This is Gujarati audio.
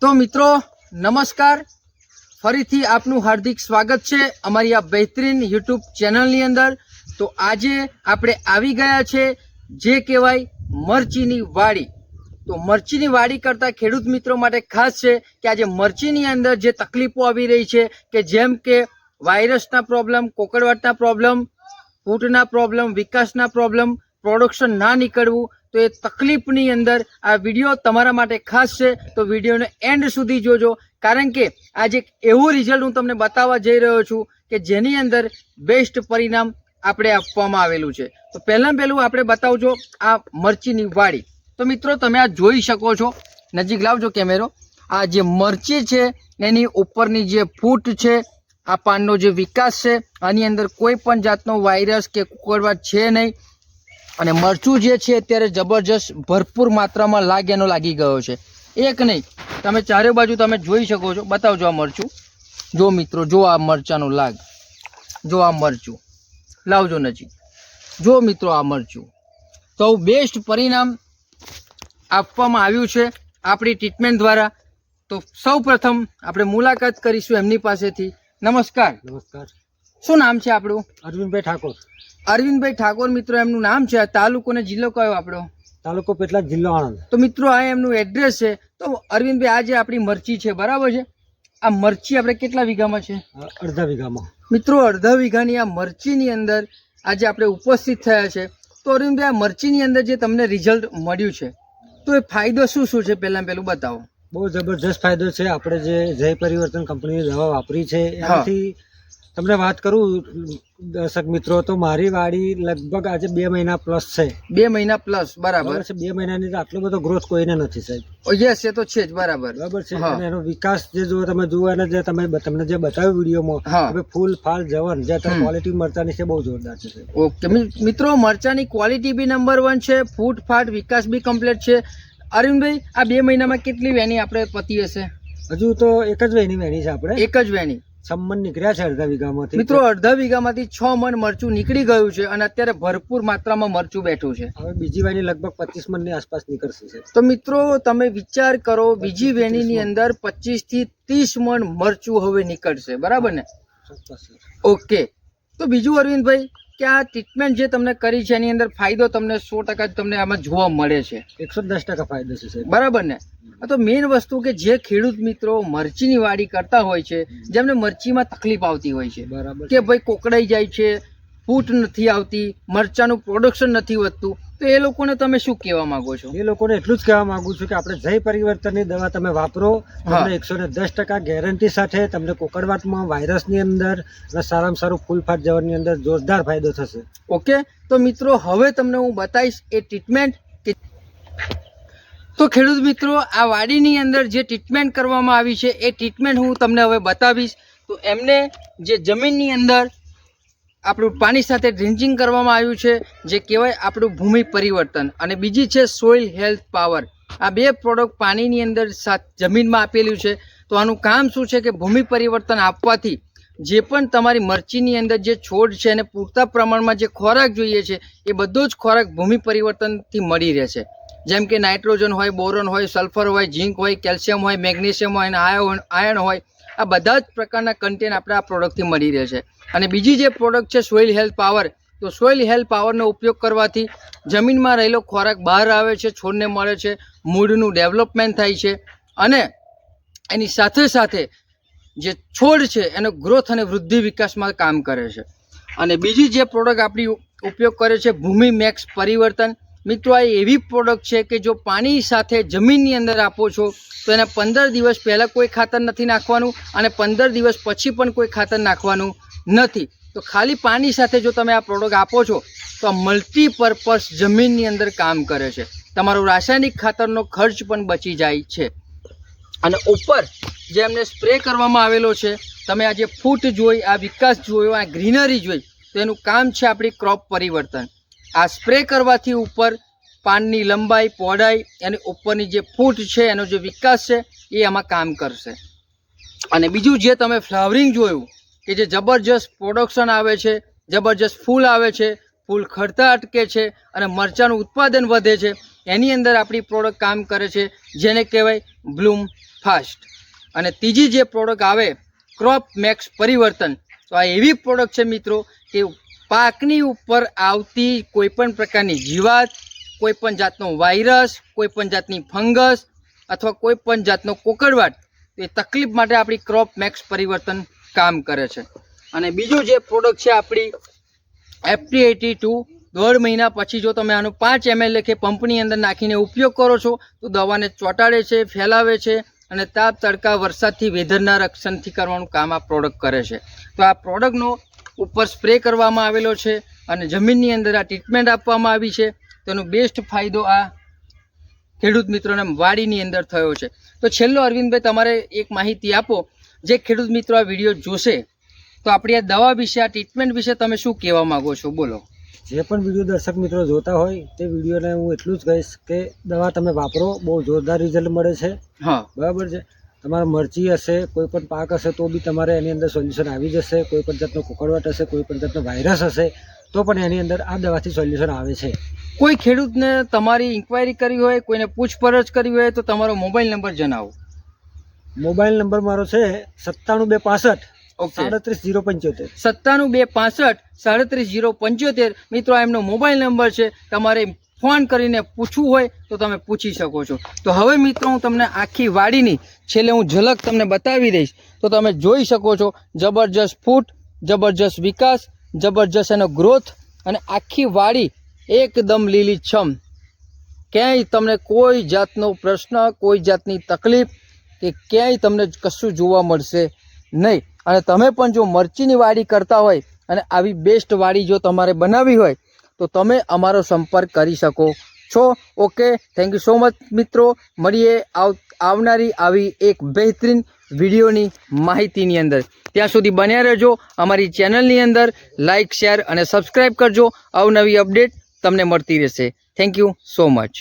તો મિત્રો નમસ્કાર, ફરીથી આપનું હાર્દિક સ્વાગત છે અમારી આ બહેતરીન યુટ્યુબ ચેનલની અંદર। તો આજે આપણે આવી ગયા છે જે કહેવાય મરચીની વાડી। તો મરચીની વાડી કરતા ખેડૂત મિત્રો માટે ખાસ છે કે આજે મરચીની અંદર જે તકલીફો આવી રહી છે કે જેમ કે વાયરસના પ્રોબ્લેમ, કોકડવાટના પ્રોબ્લેમ, ફૂટના પ્રોબ્લેમ, વિકાસના પ્રોબ્લેમ, પ્રોડક્શન ના નીકળવું, તો એ તકલીફની અંદર આ વિડીયો તમારા માટે ખાસ છે। તો વિડીયોને એન્ડ સુધી જોજો, કારણ કે આજે એક એવું રિઝલ્ટ હું તમને બતાવવા જઈ રહ્યો છું કે જેની અંદર બેસ્ટ પરિણામ આપણે આપવામાં આવેલું છે। તો પહેલું આપણે બતાવજો આ મરચીની વાડી। તો મિત્રો તમે આ જોઈ શકો છો, નજીક લાવજો કેમેરો। આ જે મરચી છે એની ઉપરની જે ફૂટ છે, આ પાનનો જે વિકાસ છે, આની અંદર કોઈ પણ જાતનો વાયરસ કે કોકડવાટ છે નહીં, અને મરચું જે છે અત્યારે જબરજસ્ત ભરપૂર માત્રામાં લાગી ગયો છે। એક નહીં, તમે ચારે બાજુ તમે જોઈ શકો છો। બતાવજો આ મરચું, જો મિત્રો, જો આ મરચાનું લાગ, જો આ મરચું, લાવજો નજીક, જો મિત્રો આ મરચું। તો બેસ્ટ પરિણામ આપવામાં આવ્યું છે આપણી ટ્રીટમેન્ટ દ્વારા। તો સૌ પ્રથમ આપણે મુલાકાત કરીશું એમની પાસેથી। નમસ્કાર। નમસ્કાર। શું નામ છે આપણું? અરવિંદભાઈ ઠાકોર। અરવિંદભાઈ ઠાકોર મિત્રો એમનું નામ છે। તાલુકો અને જિલ્લો કયો આપણો? તાલુકો પેટલાદ, જિલ્લો આણંદ। તો મિત્રો આ એમનું એડ્રેસ છે। તો અરવિંદભાઈ, આ જે આપણી મરચી છે, બરાબર છે, આ મરચી આપણે કેટલા વીઘામાં છે? અડધા વીઘામાં। મિત્રો અડધા વીઘાની આ મરચીની અંદર આજે આપણે ઉપસ્થિત થયા છે। તો અરવિંદભાઈ, આ મરચીની અંદર જે તમને રિઝલ્ટ મળ્યું છે, તો એ ફાયદો શું શું છે પહેલું બતાવો। બહુ જબરજસ્ત ફાયદો છે। આપણે જે જય પરિવર્તન કંપનીની દવા વાપરી છે એનાથી તમને વાત કરું દર્શક મિત્રો, તો મારી વાડી લગભગ આજે 2 મહિના પ્લસ છે। 2 મહિના પ્લસ, બરાબર છે। 2 મહિનાની આટલો બધો ગ્રોથ કોઈને નથી સાહેબ। યસ, એ તો છે જ, બરાબર છે। અને એનો વિકાસ જે તમે જુઓ, અને જે તમને જે બતાવ્યું વિડીયોમાં, હવે ફૂલ ફાલ જવન જે ક્વોલિટી મરચાની છે બહુ જોરદાર છે। ઓકે મિત્રો, મરચાની ક્વોલિટી બી નંબર 1 છે, ફૂટ ફાટ વિકાસ બી કમ્પ્લીટ છે। અરવિંદભાઈ, આ 2 મહિનામાં કેટલી વેણી આપણે પતી હશે? હજુ તો એક જ વેણી છે આપણે, એક જ વેણી। 6 મણ નીકળ્યા છે અડધા વીઘામાંથી। મિત્રો અડધા વીઘામાંથી 6 મણ મરચું નીકળી ગયું છે, અને અત્યારે ભરપૂર માત્રામાં મરચું બેઠું છે। હવે બીજી વેણી લગભગ 25 મણની આસપાસ નીકળશે। તો મિત્રો તમે વિચાર કરો, બીજી વેણીની અંદર 25 થી 30 મણ મરચું હવે નીકળશે, બરાબર ને? ઓકે। તો બીજું અરવિંદભાઈ, કે આ ટ્રીટમેન્ટ જે તમને કરી છે એની અંદર ફાયદો તમને 100% તમને આમાં જોવા મળે છે? 110% ફાયદો છે, બરાબર ને? તો મેઇન વસ્તુ કે જે ખેડૂત મિત્રો મરચીની વાડી કરતા હોય છે, જેમને મરચીમાં તકલીફ આવતી હોય છે, બરાબર, કે ભાઈ કોકડાઈ જાય છે, ફૂટ નથી આવતી, મરચાનું પ્રોડક્શન નથી વધતું, તો એ લોકોને તમે શું કહેવા માંગો છો? એ લોકોને એટલું જ કહેવા માંગુ છું કે આપણે જય પરિવર્તનની દવા તમે વાપરો, તમને 110% ગેરંટી સાથે તમને કોકડવાટમાં, વાયરસની અંદર અને સારામાં સારું ફૂલફાટ જવરની અંદર જોરદાર ફાયદો થશે। ઓકે। તો મિત્રો હવે તમને હું બતાવીશ એ ટ્રીટમેન્ટ। તો ખેડૂત મિત્રો, આ વાડીની અંદર જે ટ્રીટમેન્ટ કરવામાં આવી છે એ ટ્રીટમેન્ટ હું તમને હવે બતાવીશ। તો એમને જે જમીનની અંદર આપણું પાણી સાથે ડ્રિન્ચિંગ કરવામાં આવ્યું છે, જે કહેવાય આપણું ભૂમિ પરિવર્તન, અને બીજી છે સોઇલ હેલ્થ પાવર। આ 2 પ્રોડક્ટ પાણીની અંદર જમીનમાં આપેલું છે। તો આનું કામ શું છે કે ભૂમિ પરિવર્તન આપવાથી જે પણ તમારી મરચીની અંદર જે છોડ છે એને પૂરતા પ્રમાણમાં જે ખોરાક જોઈએ છે એ બધો જ ખોરાક ભૂમિ પરિવર્તનથી મળી રહેશે। જેમ કે નાઇટ્રોજન હોય, બોરોન હોય, સલ્ફર હોય, ઝીંક હોય, કેલ્શિયમ હોય, મેગ્નેશિયમ હોય, અને આયર્ન હોય, આ બધા જ પ્રકારના કન્ટેન્ટ આપણે આ પ્રોડક્ટથી મળી રહે છે। અને બીજી જે પ્રોડક્ટ છે સોઇલ હેલ્થ પાવર, તો સોઇલ હેલ્થ પાવરનો ઉપયોગ કરવાથી જમીનમાં રહેલો ખોરાક બહાર આવે છે, છોડને મળે છે, મૂળનું ડેવલપમેન્ટ થાય છે, અને એની સાથે સાથે જે છોડ છે એનો ગ્રોથ અને વૃદ્ધિ વિકાસમાં કામ કરે છે। અને બીજી જે પ્રોડક્ટ આપણી ઉપયોગ કરે છે ભૂમિ મેક્સ પરિવર્તન। મિત્રો આ એવી પ્રોડક્ટ છે કે જો પાણી સાથે જમીનની અંદર આપો છો તો એના 15 દિવસ પહેલાં કોઈ ખાતર નથી નાખવાનું, અને 15 દિવસ પછી પણ કોઈ ખાતર નાખવાનું નથી। તો ખાલી પાણી સાથે જો તમે આ પ્રોડક્ટ આપો છો તો આ મલ્ટીપર્પઝ જમીનની અંદર કામ કરે છે, તમારો રાસાયણિક ખાતરનો ખર્ચ પણ બચી જાય છે। અને ઉપર જે એમને સ્પ્રે કરવામાં આવેલો છે, તમે આ જે ફૂટ જોઈ, આ વિકાસ જોયો, આ ગ્રીનરી જોઈ, તો એનું કામ છે આપણી ક્રોપ પરિવર્તન। આ સ્પ્રે કરવાથી ઉપર પાનની લંબાઈ, પહોળાઈ, અને ઉપરની જે ફૂટ છે એનો જે વિકાસ છે એ આમાં કામ કરશે। અને બીજું જે તમે ફ્લાવરિંગ જોયું કે જે જબરજસ્ત પ્રોડક્શન આવે છે, જબરજસ્ત ફૂલ આવે છે, ફૂલ ખરતા અટકે છે, અને મરચાનું ઉત્પાદન વધે છે, એની અંદર આપણી પ્રોડક્ટ કામ કરે છે, જેને કહેવાય બ્લૂમ ફાસ્ટ. અને ત્રીજી જે પ્રોડક્ટ આવે ક્રોપ મેક્સ પરિવર્તન, તો આ એવી પ્રોડક્ટ છે મિત્રો કે પાકની ઉપર આવતી કોઈપણ પ્રકારની જીવાત, કોઈપણ જાતનો વાયરસ, કોઈપણ જાતની ફંગસ અથવા કોઈપણ જાતનો કોકડવાટ, એ તકલીફ માટે આપણી ક્રોપ મેક્સ પરિવર્તન કામ કરે છે. અને બીજું જે પ્રોડક્ટ છે આપણી FT82, 1.5 મહિના પછી જો તમે આનું 5 ml લેખે પંપની અંદર નાખીને ઉપયોગ કરો છો તો દવાને ચોંટાડે છે, ફેલાવે છે અને તાપ, તડકા, વરસાદથી, વેધરના રક્ષણથી કરવાનું કામ આ પ્રોડક્ટ કરે છે. તો આ પ્રોડક્ટનો ઉપર સ્પ્રે કરવામાં આવેલો છે અને જમીનની અંદર આ ટ્રીટમેન્ટ આપવામાં આવી છે. તેનો બેસ્ટ ફાયદો આ ખેડૂત મિત્રોને વાડીની અંદર થયો છે. તો છેલ્લો અરવિંદભાઈ તમારે એક માહિતી આપો, જે ખેડૂત મિત્રો આ વિડીયો જોશે તો આપણી આ દવા વિશે, આ ટ્રીટમેન્ટ વિશે તમે શું કહેવા માંગો છો? બોલો. જે પણ વિડીયો દર્શક મિત્રો જોતા હોય તે વિડીયોને હું એટલું જ કહીશ કે દવા તમે વાપરો, બહુ જોરદાર રિઝલ્ટ મળે છે. હા, બરાબર છે. તમારે મરચી હશે, કોઈ પણ પાક હશે તો બી તમારે એની અંદર સોલ્યુશન આવી જશે. કોઈ પણ જાતનો કોકડવાટ હશે, કોઈ પણ જાતનો વાયરસ હશે તો પણ એની અંદર આ દવાથી સોલ્યુશન આવે છે. કોઈ ખેડૂતને તમારી ઇન્ક્વાયરી કરવી હોય, કોઈને પૂછપરછ કરવી હોય તો તમારો મોબાઈલ નંબર જણાવો. મોબાઈલ નંબર મારો છે 97265 ઓકે, 37075. 97265 37075. મિત્રો આ એમનો મોબાઈલ નંબર છે. તમારે ફોન કરીને પૂછવું હોય તો તમે પૂછી શકો છો. તો હવે મિત્રો હું તમને આખી વાડીની છેલ્લે હું ઝલક તમને બતાવી દઈશ તો તમે જોઈ શકો છો. જબરજસ્ત ફૂટ, જબરજસ્ત વિકાસ, જબરજસ્ત એનો ગ્રોથ અને આખી વાડી એકદમ લીલીછમ. ક્યાંય તમને કોઈ જાતનો પ્રશ્ન, કોઈ જાતની તકલીફ કે ક્યાંય તમને કશું જોવા મળશે નહીં. અને તમે પણ જો મરચીની વાડી કરતા હોય અને આવી બેસ્ટ વાડી જો તમારે બનાવવી હોય તો તમે અમારો સંપર્ક કરી શકો છો. Okay, thank you so much મિત્રો. મળીએ આવનારી આવી એક બહેતરીન વિડીયોની માહિતીની અંદર. ત્યાં સુધી બન્યા રહેજો અમારી ચેનલની અંદર. લાઇક, શેર અને સબસ્ક્રાઈબ કરજો. અવનવી અપડેટ તમને મળતી રહેશે. Thank you so much.